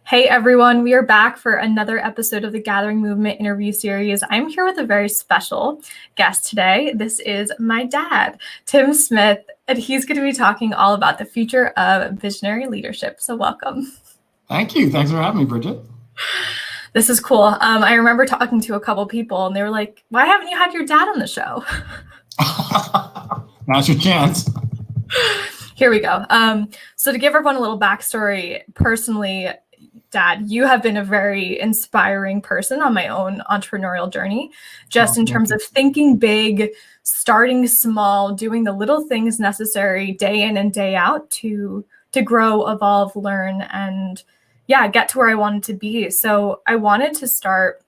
Hey everyone, we are back for another episode of the Gathering Movement interview series. I'm here with a very special guest today. This is my dad, Tim Smith, and he's going to be talking all about the future of visionary leadership. So welcome. Thank you. Thanks for having me, Bridget. This is cool. I remember talking to a couple people and they were like, why haven't you had your dad on the show? Now's your chance. Here we go. So to give everyone a little backstory, personally, Dad, you have been a very inspiring person on my own entrepreneurial journey, just in terms of thinking big, starting small, doing the little things necessary day in and day out to grow, evolve, learn, and get to where I wanted to be. So I wanted to start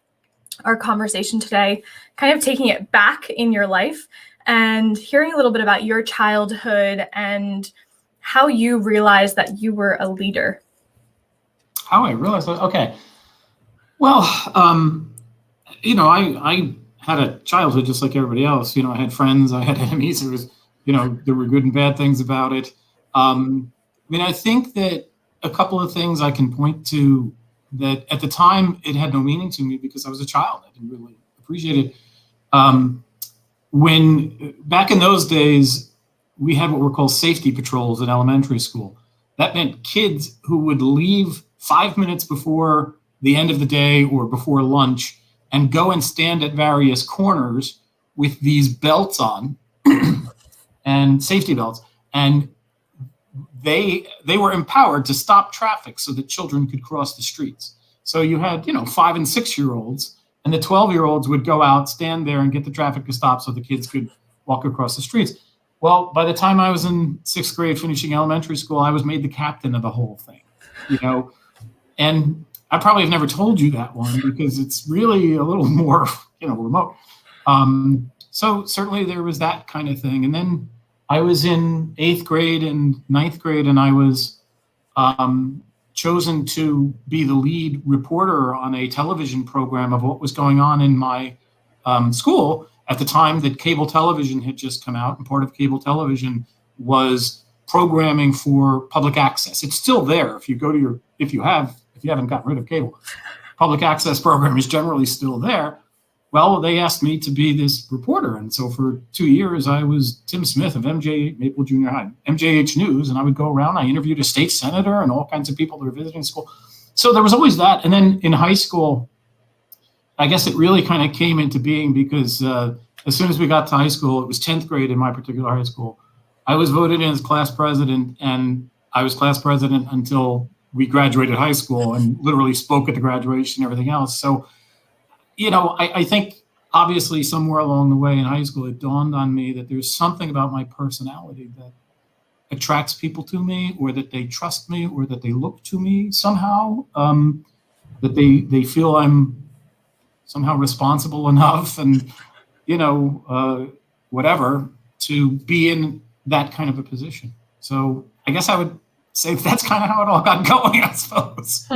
our conversation today kind of taking it back in your life and hearing a little bit about your childhood and how you realized that you were a leader. How I realized that? Okay. Well, I had a childhood just like everybody else. I had friends, I had enemies. There were good and bad things about it. I think that a couple of things I can point to that at the time it had no meaning to me because I was a child. I didn't really appreciate it. When back in those days, we had what were called safety patrols in elementary school. That meant kids who would leave 5 minutes before the end of the day or before lunch and go and stand at various corners with these belts on and safety belts. And they were empowered to stop traffic so that children could cross the streets. So you had, 5 and 6 year olds, and the 12-year-olds would go out, stand there and get the traffic to stop so the kids could walk across the streets. Well, by the time I was in 6th grade finishing elementary school, I was made the captain of the whole thing, And I probably have never told you that one because it's really a little more, remote. So certainly there was that kind of thing. And then I was in 8th grade and 9th grade, and I was chosen to be the lead reporter on a television program of what was going on in my school at the time that cable television had just come out. And part of cable television was programming for public access. It's still there. If you haven't gotten rid of cable, public access program is generally still there. Well, they asked me to be this reporter. And so for 2 years, I was Tim Smith of Maple Junior High, MJH News. And I would go around, I interviewed a state senator and all kinds of people that were visiting school. So there was always that. And then in high school, I guess it really kind of came into being because as soon as we got to high school, it was 10th grade in my particular high school. I was voted in as class president, and I was class president until we graduated high school and literally spoke at the graduation and everything else. So, I think obviously somewhere along the way in high school, it dawned on me that there's something about my personality that attracts people to me, or that they trust me, or that they look to me somehow, that they feel I'm somehow responsible enough and, whatever, to be in that kind of a position. So I guess I would say that's kind of how it all got going, I suppose.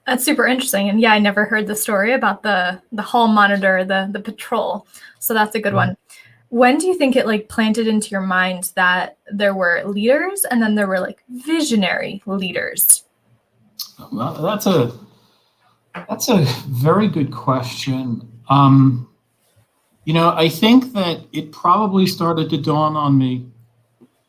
That's super interesting. And I never heard the story about the hall monitor, the patrol. So that's a good one. When do you think it planted into your mind that there were leaders and then there were visionary leaders? Well, that's a very good question. I think that it probably started to dawn on me,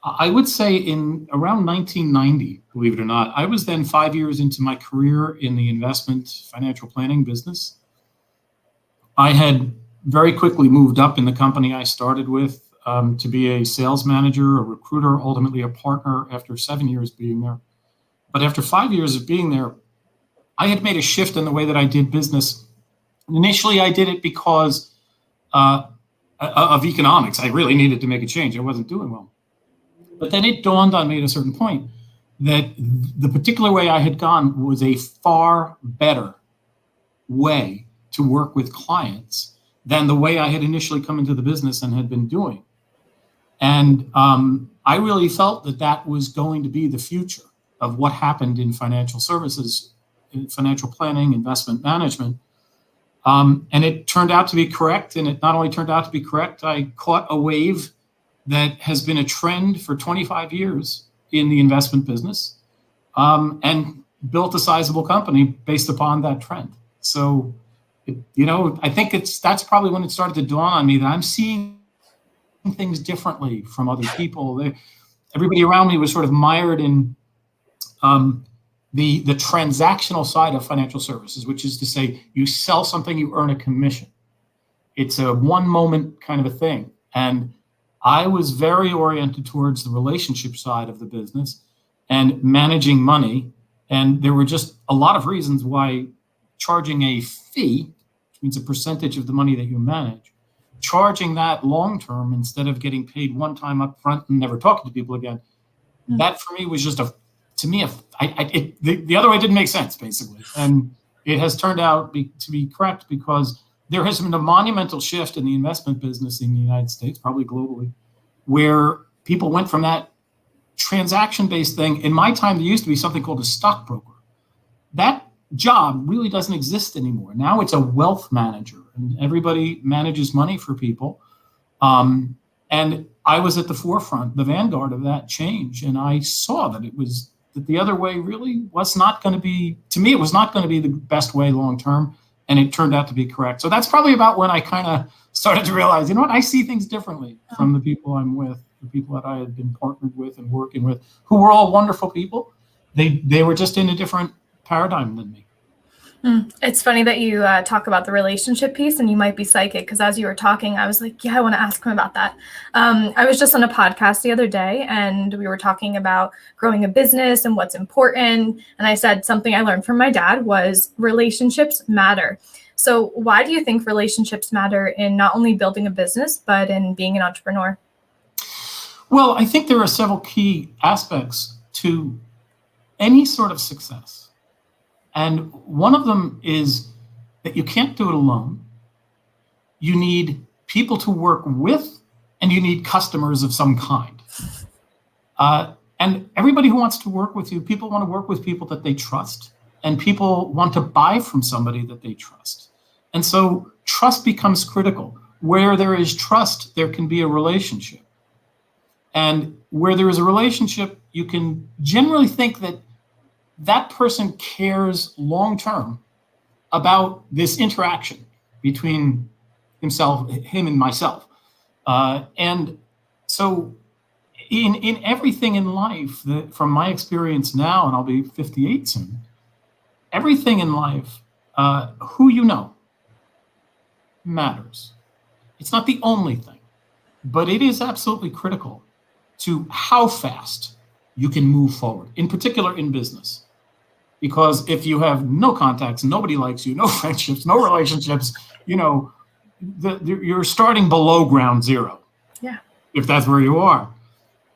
I would say in around 1990, believe it or not. I was then 5 years into my career in the investment financial planning business. I had very quickly moved up in the company I started with to be a sales manager, a recruiter, ultimately a partner after 7 years being there. But after 5 years of being there, I had made a shift in the way that I did business. Initially, I did it because of economics. I really needed to make a change. I wasn't doing well. But then it dawned on me at a certain point that the particular way I had gone was a far better way to work with clients than the way I had initially come into the business and had been doing. And I really felt that that was going to be the future of what happened in financial services, in financial planning, investment management. And it turned out to be correct. And it not only turned out to be correct, I caught a wave that has been a trend for 25 years in the investment business. And built a sizable company based upon that trend. So, I think that's probably when it started to dawn on me that I'm seeing things differently from other people. Everybody around me was sort of mired in the transactional side of financial services, which is to say you sell something, you earn a commission. It's a one moment kind of a thing. And I was very oriented towards the relationship side of the business and managing money. And there were just a lot of reasons why charging a fee, which means a percentage of the money that you manage, charging that long term instead of getting paid one time up front and never talking to people again, that for me was just the other way didn't make sense, basically. And it has turned out to be correct, because there has been a monumental shift in the investment business in the United States, probably globally, where people went from that transaction-based thing. In my time, there used to be something called a stockbroker. That job really doesn't exist anymore. Now it's a wealth manager, and everybody manages money for people. And I was at the forefront, the vanguard of that change, and I saw that that the other way really was not going to be, to me, it was not going to be the best way long term, and it turned out to be correct. So that's probably about when I kind of started to realize, I see things differently from the people I'm with, the people that I had been partnered with and working with, who were all wonderful people. They were just in a different paradigm than me. It's funny that you talk about the relationship piece, and you might be psychic, because as you were talking, I was like, yeah, I want to ask him about that. I was just on a podcast the other day, and we were talking about growing a business and what's important. And I said something I learned from my dad was relationships matter. So why do you think relationships matter in not only building a business, but in being an entrepreneur? Well, I think there are several key aspects to any sort of success. And one of them is that you can't do it alone. You need people to work with, and you need customers of some kind. And everybody who wants to work with you, people want to work with people that they trust, and people want to buy from somebody that they trust. And so trust becomes critical. Where there is trust, there can be a relationship. And where there is a relationship, you can generally think that that person cares long term about this interaction between him and myself. And so in everything in life, from my experience now, and I'll be 58 soon, everything in life, who you know matters. It's not the only thing, but it is absolutely critical to how fast you can move forward, in particular in business. Because if you have no contacts, nobody likes you, no friendships, no relationships, you're starting below ground zero. Yeah. If that's where you are.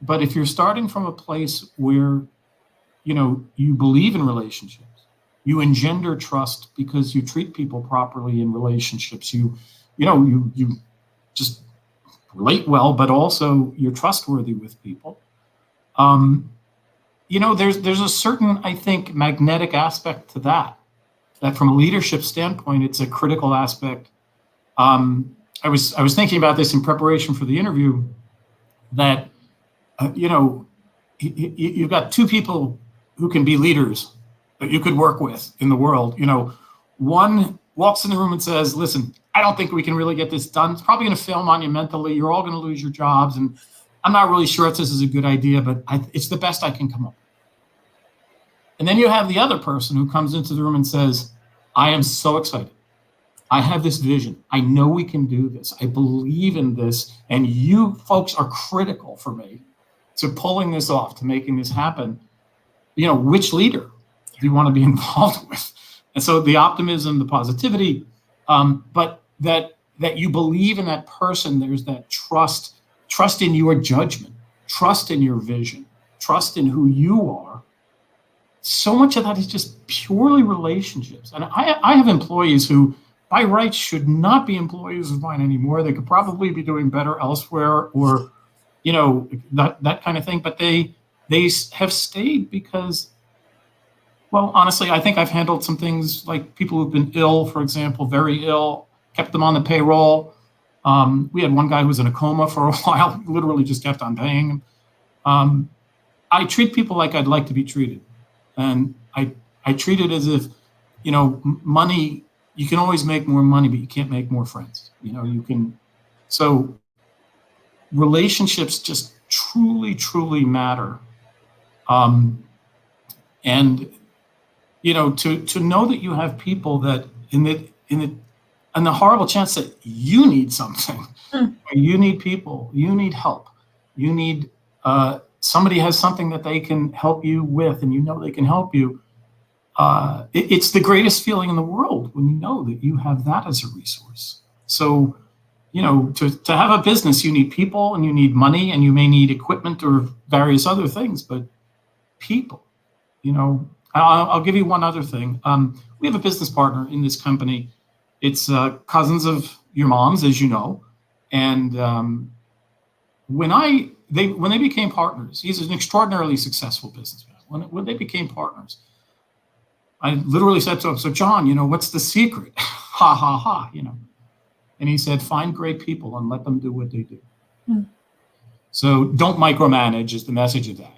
But if you're starting from a place where, you believe in relationships, you engender trust because you treat people properly in relationships, you just relate well, but also you're trustworthy with people. There's a certain, I think, magnetic aspect to that from a leadership standpoint, it's a critical aspect. I was thinking about this in preparation for the interview, that, you've got two people who can be leaders that you could work with in the world. One walks in the room and says, listen, I don't think we can really get this done. It's probably going to fail monumentally. You're all going to lose your jobs. And I'm not really sure if this is a good idea, but it's the best I can come up with. And then you have the other person who comes into the room and says, I am so excited. I have this vision. I know we can do this. I believe in this. And you folks are critical for me to pulling this off, to making this happen. Which leader do you want to be involved with? And so the optimism, the positivity, but that you believe in that person, there's that trust in your judgment, trust in your vision, trust in who you are. So much of that is just purely relationships. And I have employees who, by rights, should not be employees of mine anymore. They could probably be doing better elsewhere, or, that kind of thing. But they have stayed because, well, honestly, I think I've handled some things like people who've been ill, for example, very ill, kept them on the payroll. We had one guy who was in a coma for a while, literally just kept on paying him. I treat people like I'd like to be treated. And I treat it as if, money, you can always make more money, but you can't make more friends. You can, so relationships just truly, truly matter. And, to know that you have people that in the horrible chance that you need something, you need people, you need help, you need, somebody has something that they can help you with, and they can help you. It's the greatest feeling in the world when you know that you have that as a resource. So, to have a business, you need people and you need money and you may need equipment or various other things, but people, I'll give you one other thing. We have a business partner in this company. It's cousins of your mom's, as you know. And when they became partners, he's an extraordinarily successful businessman. When they became partners, I literally said to him, "So John, what's the secret?" Ha ha ha, And he said, "Find great people and let them do what they do." So don't micromanage is the message of that,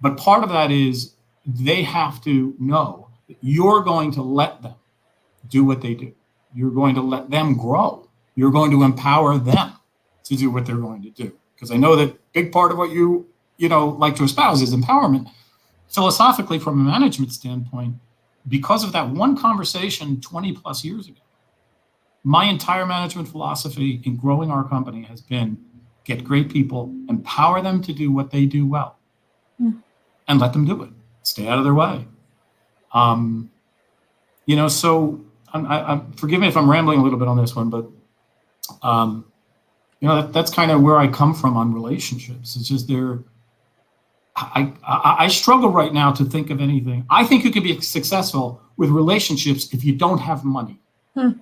But part of that is they have to know that you're going to let them do what they do. You're going to let them grow. You're going to empower them to do what they're going to do. Because I know that big part of what you like to espouse is empowerment. Philosophically, from a management standpoint, because of that one conversation 20 plus years ago, my entire management philosophy in growing our company has been get great people, empower them to do what they do well, and let them do it. Stay out of their way. So forgive me if I'm rambling a little bit on this one, but that's kind of where I come from on relationships. It's just I struggle right now to think of anything. I think you can be successful with relationships if you don't have money. I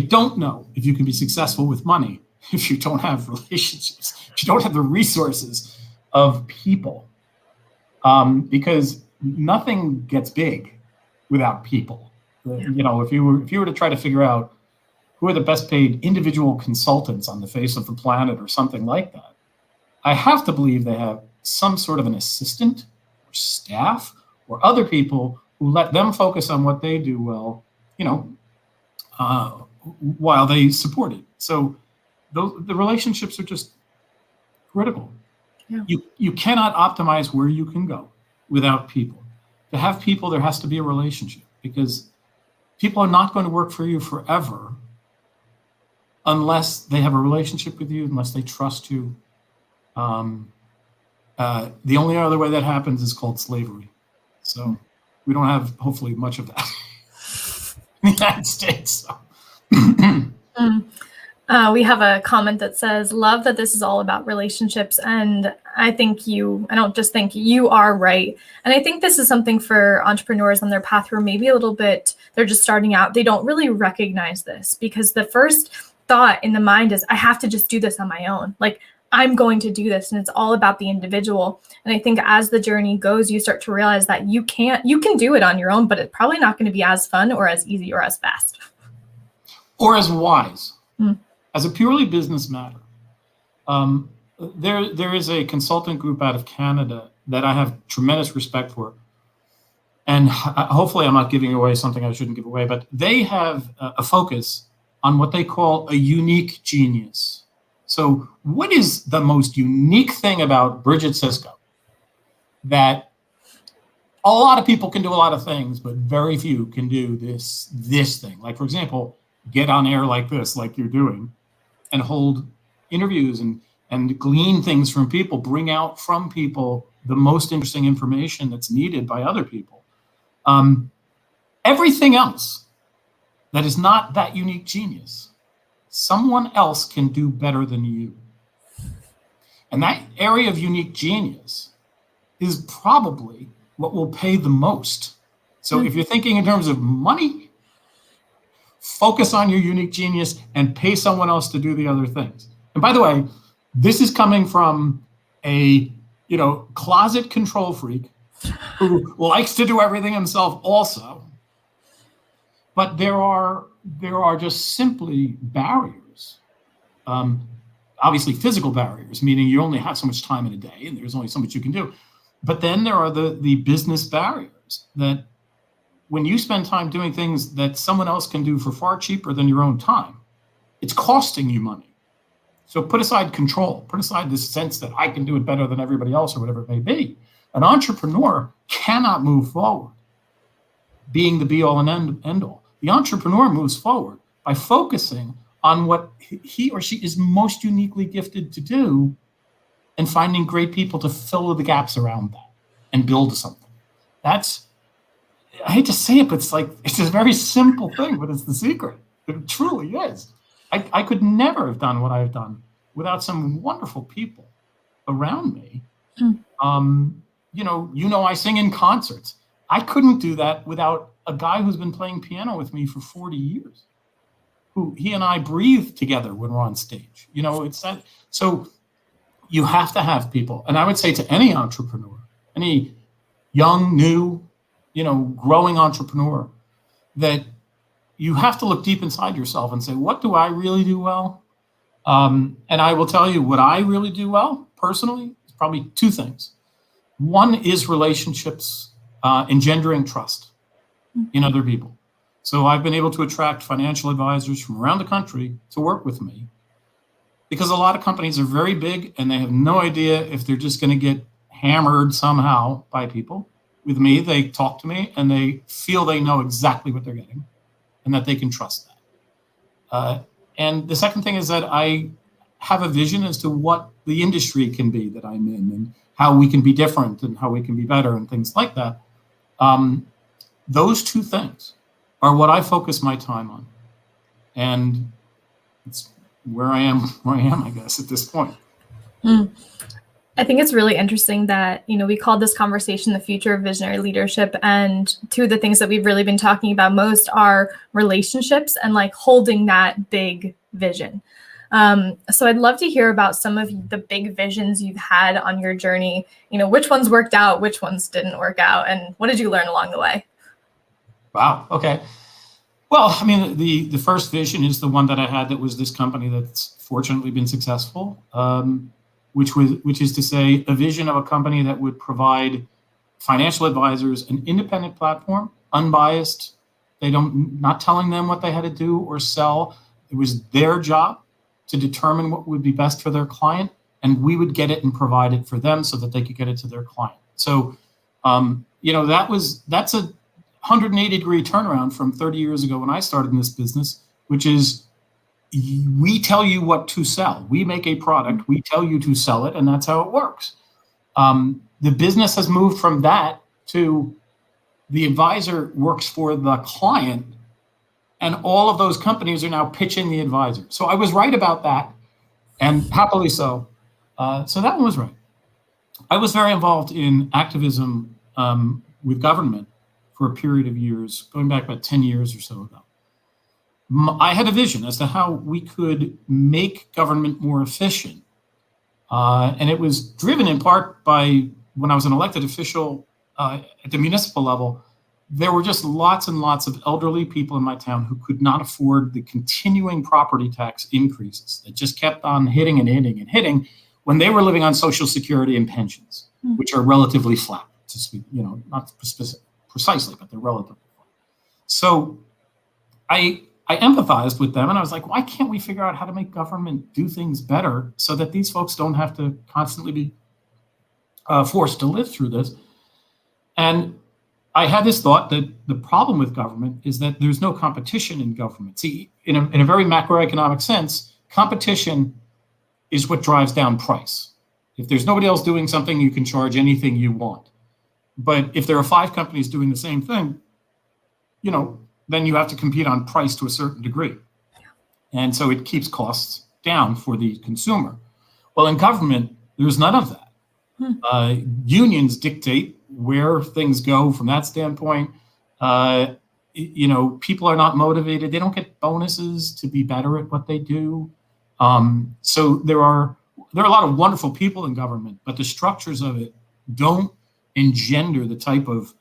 don't know if you can be successful with money if you don't have relationships, if you don't have the resources of people, because nothing gets big without people. If you were to try to figure out who are the best paid individual consultants on the face of the planet or something like that, I have to believe they have some sort of an assistant or staff or other people who let them focus on what they do well, while they support it. So the relationships are just critical. Yeah. You cannot optimize where you can go without people. To have people, there has to be a relationship, because people are not going to work for you forever unless they have a relationship with you, unless they trust you. The only other way that happens is called slavery. So we don't have, hopefully, much of that in the United States. So. We have a comment that says, "Love that this is all about relationships." And I don't just think you are right. And I think this is something for entrepreneurs on their path where maybe a little bit, they're just starting out. They don't really recognize this, because the first thought in the mind is, I have to just do this on my own. Like, I'm going to do this, and it's all about the individual. And I think as the journey goes, you start to realize that you can do it on your own, but it's probably not going to be as fun or as easy or as fast. Or as wise. As a purely business matter, there is a consultant group out of Canada that I have tremendous respect for. And hopefully I'm not giving away something I shouldn't give away, but they have a focus on what they call a unique genius. So what is the most unique thing about Bridget Sisko? That a lot of people can do a lot of things, but very few can do this thing. Like, for example, get on air like this, like you're doing, and hold interviews and glean things from people, bring out from people the most interesting information that's needed by other people. Everything else that is not that unique genius, someone else can do better than you. And that area of unique genius is probably what will pay the most. So if you're thinking in terms of money, focus on your unique genius and pay someone else to do the other things. And by the way, this is coming from a closet control freak who likes to do everything himself also. But there are just simply barriers. Obviously physical barriers, meaning you only have so much time in a day and there's only so much you can do. But then there are the business barriers. sometimes that when you spend time doing things that someone else can do for far cheaper than your own time, it's costing you money. So put aside control, put aside this sense that I can do it better than everybody else or whatever it may be. An entrepreneur cannot move forward being the be all and end all. The entrepreneur moves forward by focusing on what he or she is most uniquely gifted to do and finding great people to fill the gaps around that and build something. That's, I hate to say it, but it's a very simple thing, but it's the secret. It truly is. I could never have done what I've done without some wonderful people around me. I sing in concerts. I couldn't do that without a guy who's been playing piano with me for 40 years, who he and I breathe together when we're on stage. It's that. So you have to have people. And I would say to any entrepreneur, any young, new, growing entrepreneur, that you have to look deep inside yourself and say, what do I really do well? And I will tell you what I really do well personally is probably two things. One is relationships, engendering trust in other people. So I've been able to attract financial advisors from around the country to work with me because a lot of companies are very big and they have no idea if they're just going to get hammered somehow by people. With me, they talk to me and they feel they know exactly what they're getting and that they can trust that. And the second thing is that I have a vision as to what the industry can be that I'm in and how we can be different and how we can be better and things like that. Those two things are what I focus my time on. And it's where I am, I guess, at this point. I think it's really interesting that, we called this conversation the future of visionary leadership. And two of the things that we've really been talking about most are relationships and holding that big vision. So I'd love to hear about some of the big visions you've had on your journey, which ones worked out, which ones didn't work out, and what did you learn along the way? Wow. Okay. Well, I mean, the first vision is the one that I had that was this company that's fortunately been successful, which is to say a vision of a company that would provide financial advisors an independent platform, unbiased. Not telling them what they had to do or sell. It was their job to determine what would be best for their client, and we would get it and provide it for them so that they could get it to their client. So, that's a 180-degree turnaround from 30 years ago when I started in this business, which is we tell you what to sell. We make a product, we tell you to sell it, and that's how it works. The business has moved from that to the advisor works for the client, and all of those companies are now pitching the advisor. So I was right about that, and happily so. So that one was right. I was very involved in activism with government for a period of years, going back about 10 years or so ago. I had a vision as to how we could make government more efficient. And it was driven in part by when I was an elected official at the municipal level, there were just lots and lots of elderly people in my town who could not afford the continuing property tax increases that just kept on hitting and hitting and hitting when they were living on Social Security and pensions, which are relatively flat, to speak, not precisely, but they're relatively flat. So I empathized with them and I was like, why can't we figure out how to make government do things better so that these folks don't have to constantly be forced to live through this? And I had this thought that the problem with government is that there's no competition in government. See, in a very macroeconomic sense, competition is what drives down price. If there's nobody else doing something, you can charge anything you want. But if there are 5 companies doing the same thing, then you have to compete on price to a certain degree. And so it keeps costs down for the consumer. Well, in government, there's none of that. Unions dictate where things go from that standpoint. People are not motivated. They don't get bonuses to be better at what they do. So there are a lot of wonderful people in government, but the structures of it don't engender the type of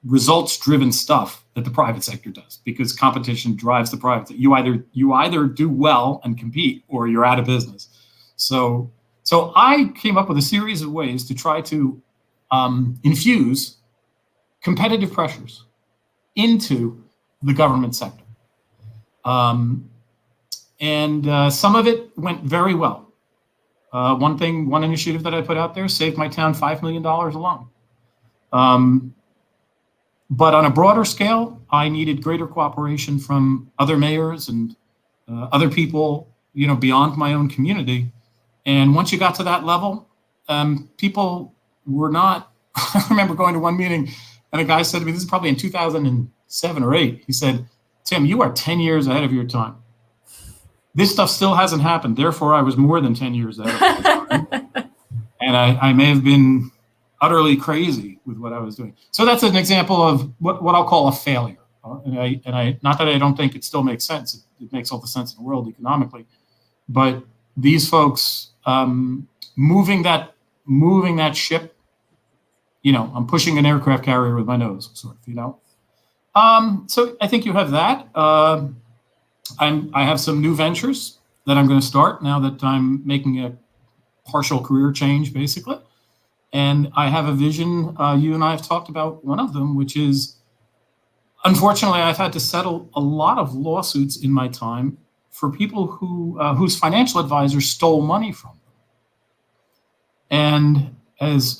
results-driven stuff that the private sector does, because competition drives the private sector. You either do well and compete, or you're out of business. So I came up with a series of ways to try to infuse competitive pressures into the government sector. And some of it went very well. One initiative that I put out there saved my town $5 million alone. But on a broader scale, I needed greater cooperation from other mayors and other people, beyond my own community. And once you got to that level, people were not. I remember going to one meeting, and a guy said to me, this is probably in 2007 or 8. He said, "Tim, you are 10 years ahead of your time. This stuff still hasn't happened. Therefore, I was more than 10 years ahead of my time." And I may have been utterly crazy with what I was doing. So that's an example of what I'll call a failure. And I not that I don't think it still makes sense. It makes all the sense in the world economically. But these folks moving that ship, I'm pushing an aircraft carrier with my nose, sort of, So I think you have that. I have some new ventures that I'm going to start now that I'm making a partial career change, basically. And I have a vision. You and I have talked about one of them, which is, unfortunately, I've had to settle a lot of lawsuits in my time for people whose financial advisors stole money from them. And as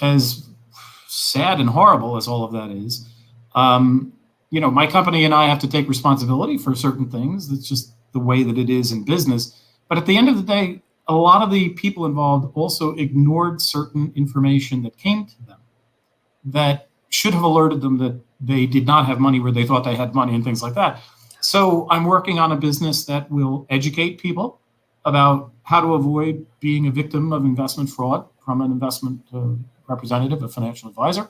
sad and horrible as all of that is, my company and I have to take responsibility for certain things. That's just the way that it is in business. But at the end of the day, a lot of the people involved also ignored certain information that came to them that should have alerted them that they did not have money where they thought they had money and things like that. So I'm working on a business that will educate people about how to avoid being a victim of investment fraud from an investment representative, a financial advisor.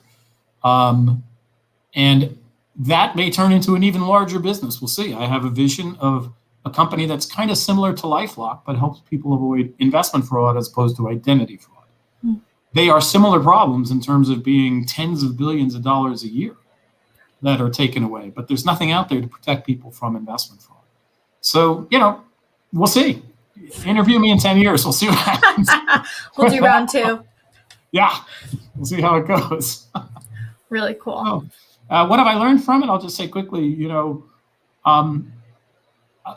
And that may turn into an even larger business. We'll see. I have a vision of a company that's kind of similar to LifeLock, but helps people avoid investment fraud as opposed to identity fraud. They are similar problems in terms of being tens of billions of dollars a year that are taken away, but there's nothing out there to protect people from investment fraud. So, we'll see. Interview me in 10 years. We'll see what happens. We'll do round 2. Yeah, we'll see how it goes. Really cool. Oh, what have I learned from it? I'll just say quickly,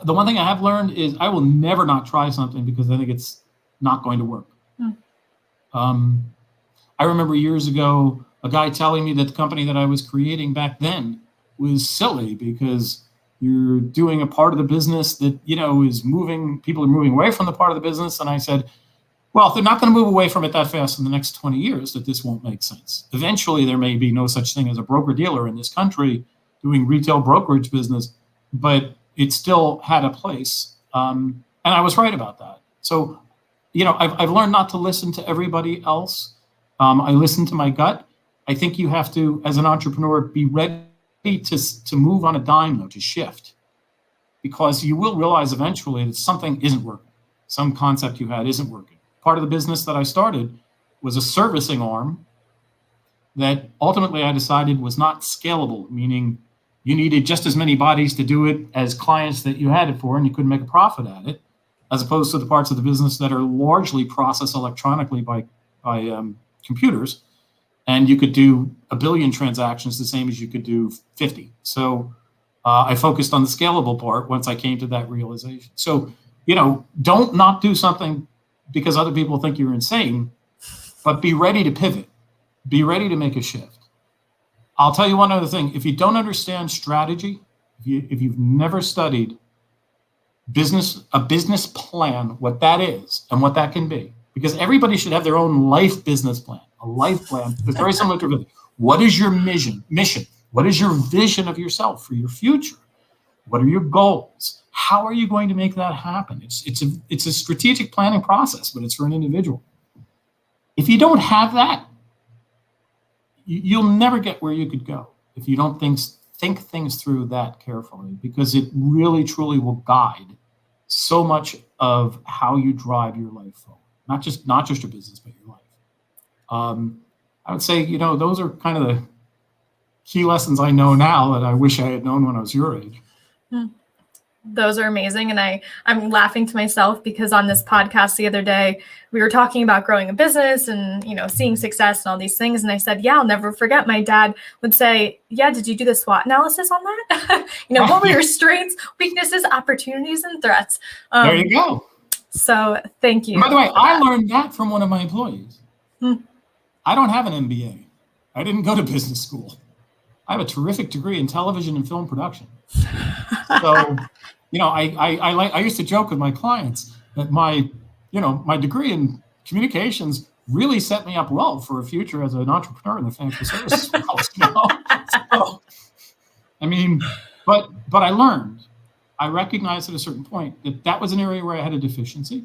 the one thing I have learned is I will never not try something because I think it's not going to work. I remember years ago, a guy telling me that the company that I was creating back then was silly because you're doing a part of the business that, is moving, people are moving away from the part of the business. And I said, well, if they're not going to move away from it that fast in the next 20 years, that this won't make sense. Eventually, there may be no such thing as a broker-dealer in this country doing retail brokerage business, but it still had a place. And I was right about that. So, I've learned not to listen to everybody else. I listen to my gut. I think you have to, as an entrepreneur, be ready to move on a dime, though, to shift. Because you will realize eventually that something isn't working. Some concept you had isn't working. Part of the business that I started was a servicing arm that ultimately I decided was not scalable, meaning you needed just as many bodies to do it as clients that you had it for, and you couldn't make a profit at it, as opposed to the parts of the business that are largely processed electronically by computers. And you could do 1 billion transactions the same as you could do 50. So I focused on the scalable part once I came to that realization. So, don't not do something because other people think you're insane, but be ready to pivot. Be ready to make a shift. I'll tell you one other thing. If you don't understand strategy, if you've never studied a business plan, what that is and what that can be, because everybody should have their own life business plan, a life plan that's very similar to everything. What is your mission? What is your vision of yourself for your future? What are your goals? How are you going to make that happen? It's a strategic planning process, but it's for an individual. If you don't have that, you'll never get where you could go if you don't think things through that carefully, because it really, truly will guide so much of how you drive your life forward. Not just your business, but your life. I would say, those are kind of the key lessons I know now that I wish I had known when I was your age. Those are amazing. And I'm laughing to myself because on this podcast the other day, we were talking about growing a business and, seeing success and all these things. And I said, yeah, I'll never forget. My dad would say, yeah, did you do the SWOT analysis on that? What were your strengths, weaknesses, opportunities, and threats? There you go. So thank you. And by the way, I learned that from one of my employees. I don't have an MBA. I didn't go to business school. I have a terrific degree in television and film production. So, I used to joke with my clients that my degree in communications really set me up well for a future as an entrepreneur in the financial services world. So, but I learned. I recognized at a certain point that was an area where I had a deficiency.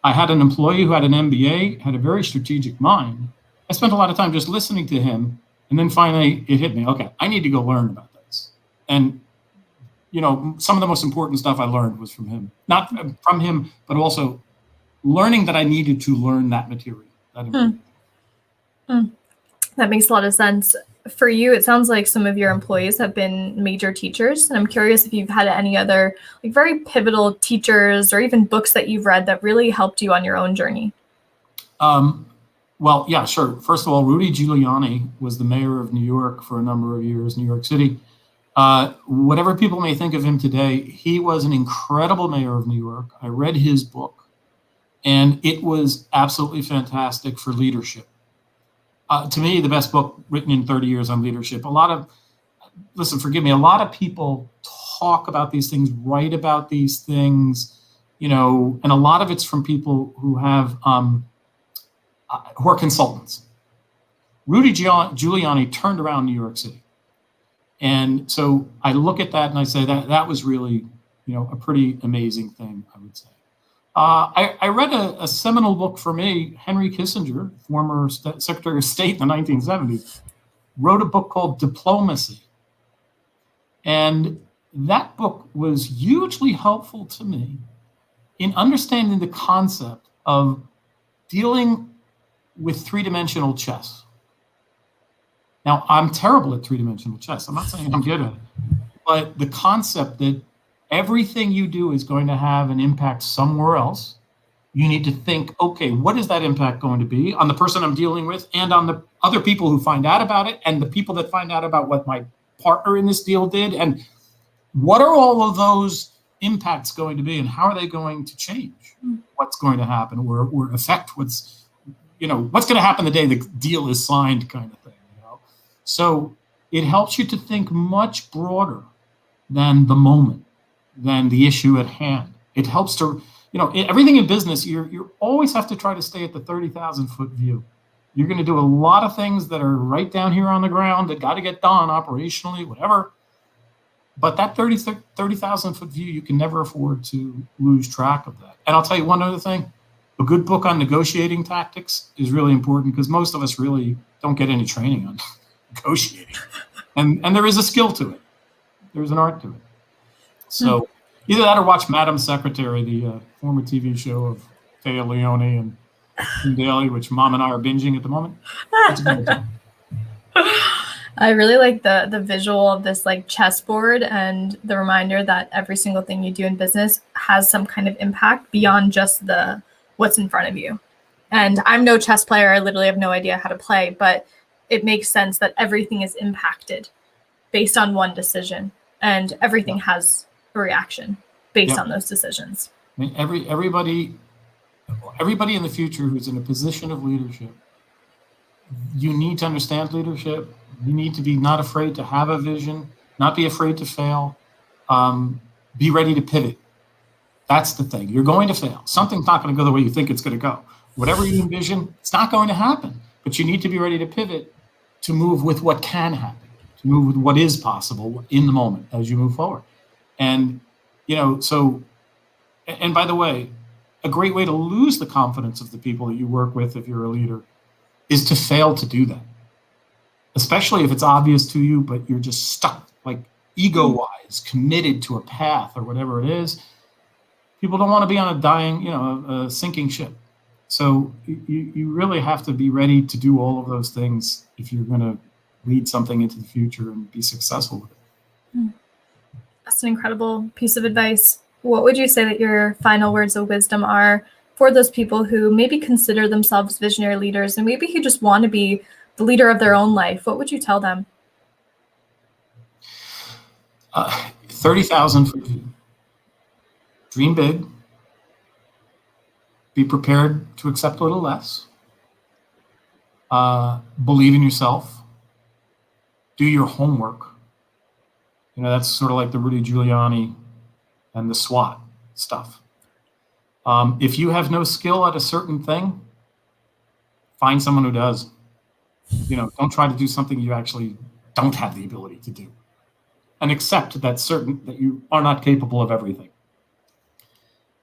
I had an employee who had an MBA, had a very strategic mind. I spent a lot of time just listening to him, and then finally it hit me. Okay, I need to go learn about this. And some of the most important stuff I learned was from him. Not from him, but also learning that I needed to learn that material. That makes a lot of sense. For you, it sounds like some of your employees have been major teachers. And I'm curious if you've had any other very pivotal teachers or even books that you've read that really helped you on your own journey. Well, yeah, sure. First of all, Rudy Giuliani was the mayor of New York for a number of years, New York City. Whatever people may think of him today, he was an incredible mayor of New York. I read his book, and it was absolutely fantastic for leadership. To me, the best book written in 30 years on leadership. A lot of people talk about these things, write about these things, and a lot of it's from people who are consultants. Rudy Giuliani turned around New York City. And so I look at that and I say that was really, a pretty amazing thing, I would say. I read a seminal book for me. Henry Kissinger, former Secretary of State in the 1970s, wrote a book called Diplomacy. And that book was hugely helpful to me in understanding the concept of dealing with three-dimensional chess. Now, I'm terrible at three-dimensional chess. I'm not saying I'm good at it. But the concept that everything you do is going to have an impact somewhere else, you need to think, okay, what is that impact going to be on the person I'm dealing with and on the other people who find out about it and the people that find out about what my partner in this deal did, and what are all of those impacts going to be and how are they going to change what's going to happen or affect what's going to happen the day the deal is signed, kind of thing. So it helps you to think much broader than the moment, than the issue at hand. It helps to, everything in business, you always have to try to stay at the 30,000-foot view. You're going to do a lot of things that are right down here on the ground that got to get done operationally, whatever. But that 30,000-foot view, you can never afford to lose track of that. And I'll tell you one other thing. A good book on negotiating tactics is really important because most of us really don't get any training on negotiating. And there is a skill to it. There's an art to it. So either that or watch Madam Secretary, the former TV show of Thea Leone and Tim Daly, which Mom and I are binging at the moment. I really like the visual of this chessboard and the reminder that every single thing you do in business has some kind of impact beyond just what's in front of you. And I'm no chess player. I literally have no idea how to play, but it makes sense that everything is impacted based on one decision, and everything has a reaction based on those decisions. I mean, everybody in the future who's in a position of leadership, you need to understand leadership. You need to be not afraid to have a vision, not be afraid to fail, be ready to pivot. That's the thing. You're going to fail. Something's not going to go the way you think it's going to go. Whatever you envision, it's not going to happen. But you need to be ready to pivot to move with what can happen, to move with what is possible in the moment as you move forward. And, and by the way, a great way to lose the confidence of the people that you work with, if you're a leader, is to fail to do that. Especially if it's obvious to you, but you're just stuck, ego-wise, committed to a path or whatever it is. People don't want to be on a dying, a sinking ship. So you really have to be ready to do all of those things if you're going to lead something into the future and be successful with it. That's an incredible piece of advice. What would you say that your final words of wisdom are for those people who maybe consider themselves visionary leaders and maybe who just want to be the leader of their own life? What would you tell them? 30,000 for you. Dream big. Be prepared to accept a little less. Believe in yourself. Do your homework. That's sort of like the Rudy Giuliani and the SWAT stuff. If you have no skill at a certain thing, find someone who does. Don't try to do something you actually don't have the ability to do. And accept that you are not capable of everything.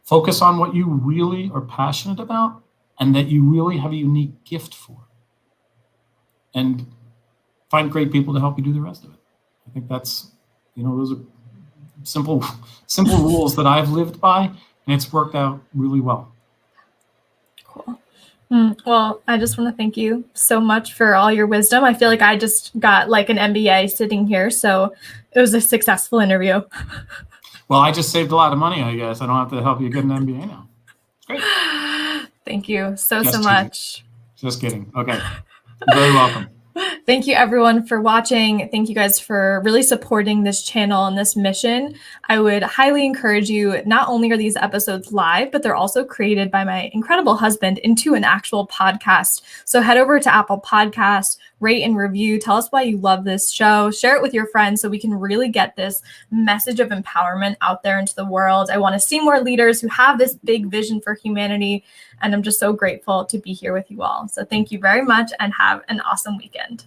Focus on what you really are passionate about and that you really have a unique gift for. And find great people to help you do the rest of it. I think that's, those are simple rules that I've lived by, and it's worked out really well. Cool. Well, I just want to thank you so much for all your wisdom. I feel like I just got like an MBA sitting here, so it was a successful interview. Well, I just saved a lot of money, I guess. I don't have to help you get an MBA now. It's great. Thank you so much. Just kidding. Okay. You're very welcome. Thank you everyone for watching. Thank you guys for really supporting this channel and this mission. I would highly encourage you, not only are these episodes live, but they're also created by my incredible husband into an actual podcast. So head over to Apple Podcasts, rate and review, tell us why you love this show, share it with your friends so we can really get this message of empowerment out there into the world. I want to see more leaders who have this big vision for humanity. And I'm just so grateful to be here with you all. So thank you very much and have an awesome weekend.